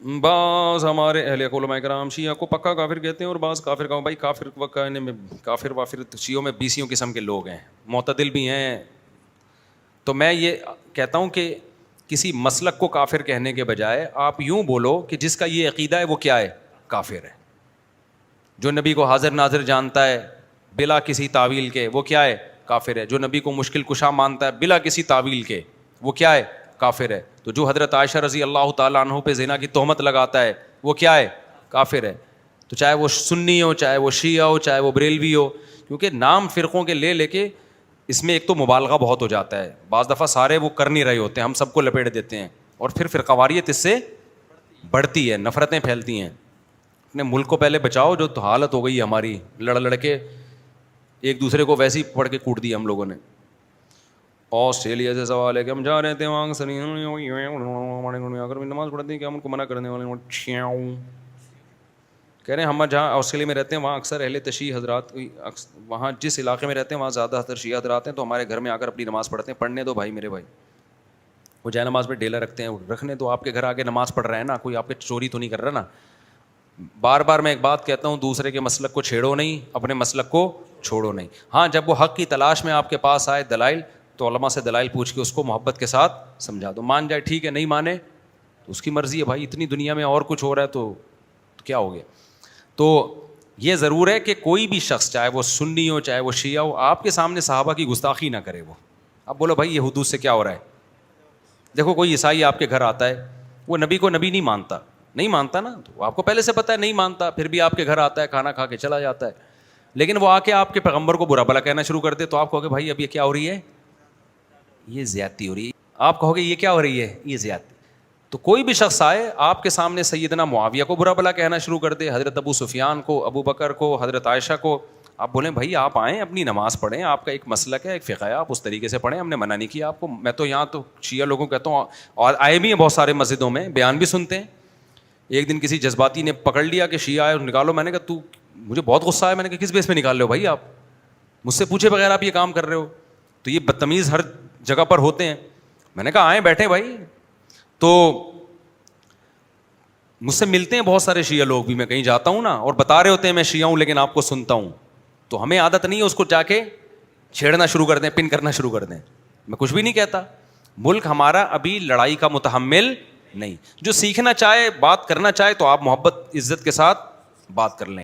بعض ہمارے اہل علماء کرام شیعہ کو پکا کافر کہتے ہیں اور بعض کافر کا بھائی کافر کہنے میں کافر وافر شیعوں میں 20 قسم کے لوگ ہیں، معتدل بھی ہیں. تو میں یہ کہتا ہوں کہ کسی مسلک کو کافر کہنے کے بجائے آپ یوں بولو کہ جس کا یہ عقیدہ ہے وہ کیا ہے؟ کافر ہے. جو نبی کو حاضر ناظر جانتا ہے بلا کسی تعویل کے وہ کیا ہے؟ کافر ہے. جو نبی کو مشکل کشا مانتا ہے بلا کسی تعویل کے وہ کیا ہے؟ کافر ہے. تو جو حضرت عائشہ رضی اللہ تعالیٰ عنہ پہ زنا کی تہمت لگاتا ہے وہ کیا ہے؟ کافر ہے. تو چاہے وہ سنی ہو، چاہے وہ شیعہ ہو، چاہے وہ بریلوی ہو، کیونکہ نام فرقوں کے لے کے اس میں ایک تو مبالغہ بہت ہو جاتا ہے. بعض دفعہ سارے وہ کر نہیں رہے ہوتے ہیں، ہم سب کو لپیٹ دیتے ہیں اور پھر فرقواریت اس سے بڑھتی ہے، نفرتیں پھیلتی ہیں. اپنے ملک کو پہلے بچاؤ. جو تو حالت ہو گئی ہے ہماری، لڑ کے ایک دوسرے کو ویسے ہی پڑھ کے کوٹ دیا ہم لوگوں نے. آسٹریلیا سے سوال ہے کہ ہم جا رہے تھے وہاں اگر نماز پڑھتے ہیں کہ ہم ان کو منع کرنے والے کہہ رہے ہیں. ہم جہاں آسٹریلیا میں رہتے ہیں وہاں اکثر اہل تشیع حضرات، وہاں جس علاقے میں رہتے ہیں وہاں زیادہ تر شیعہ حضرات ہیں، تو ہمارے گھر میں آ کر اپنی نماز پڑھتے ہیں. پڑھنے دو بھائی میرے بھائی. وہ جائے نماز میں ڈیلا رکھتے ہیں، رکھنے دو. آپ کے گھر آگے نماز پڑھ رہے ہیں نا، کوئی آپ کے چوری تو نہیں کر رہا نا. بار بار میں ایک بات کہتا ہوں، دوسرے کے مسلک کو چھیڑو نہیں، اپنے مسلک کو چھوڑو نہیں. ہاں جب وہ حق کی تلاش میں آپ کے پاس آئے دلائل، تو علماء سے دلائل پوچھ کے اس کو محبت کے ساتھ سمجھا دو. مان جائے ٹھیک ہے، نہیں مانے تو اس کی مرضی ہے بھائی. اتنی دنیا میں اور کچھ ہو رہا ہے تو کیا ہو گیا. تو یہ ضرور ہے کہ کوئی بھی شخص چاہے وہ سنی ہو چاہے وہ شیعہ ہو، آپ کے سامنے صحابہ کی گستاخی نہ کرے. وہ اب بولو بھائی یہ حدود سے کیا ہو رہا ہے. دیکھو کوئی عیسائی آپ کے گھر آتا ہے، وہ نبی کو نبی نہیں مانتا نا، تو آپ کو پہلے سے پتہ ہے نہیں مانتا، پھر بھی آپ کے گھر آتا ہے، کھانا کھا کے چلا جاتا ہے. لیکن وہ آ کے آپ کے پیغمبر کو برا بھلا کہنا شروع کر دے تو آپ کہو گے بھائی اب یہ کیا ہو رہی ہے؟ یہ زیادتی ہو رہی ہے. آپ کہو گے یہ کیا ہو رہی ہے؟ یہ زیادتی. تو کوئی بھی شخص آئے آپ کے سامنے سیدنا معاویہ کو برا بھلا کہنا شروع کر دے، حضرت ابو سفیان کو، ابو بکر کو، حضرت عائشہ کو، آپ بولیں بھائی آپ آئیں اپنی نماز پڑھیں، آپ کا ایک مسلک ہے، ایک فقہ ہے، آپ اس طریقے سے پڑھیں، ہم نے منع نہیں کیا آپ کو. میں تو یہاں تو شیعہ لوگوں کو کہتا ہوں، اور آئے بھی ہیں بہت سارے مسجدوں میں، بیان بھی سنتے ہیں. ایک دن کسی جذباتی نے پکڑ لیا کہ شیعہ آئے نکالو. میں نے کہا تو مجھے بہت غصہ آیا. میں نے کہا کس بیس پہ نکال رہے ہو بھائی؟ آپ مجھ سے پوچھے بغیر آپ یہ کام کر رہے ہو. تو یہ بدتمیز ہر جگہ پر ہوتے ہیں. میں نے کہا آئیں بیٹھیں بھائی. تو مجھ سے ملتے ہیں بہت سارے شیعہ لوگ بھی، میں کہیں جاتا ہوں نا اور بتا رہے ہوتے ہیں میں شیعہ ہوں لیکن آپ کو سنتا ہوں. تو ہمیں عادت نہیں ہے اس کو جا کے چھیڑنا شروع کر دیں، پن کرنا شروع کر دیں. میں کچھ بھی نہیں کہتا. ملک ہمارا ابھی لڑائی کا متحمل نہیں. جو سیکھنا چاہے، بات کرنا چاہے تو آپ محبت عزت کے ساتھ بات کر لیں.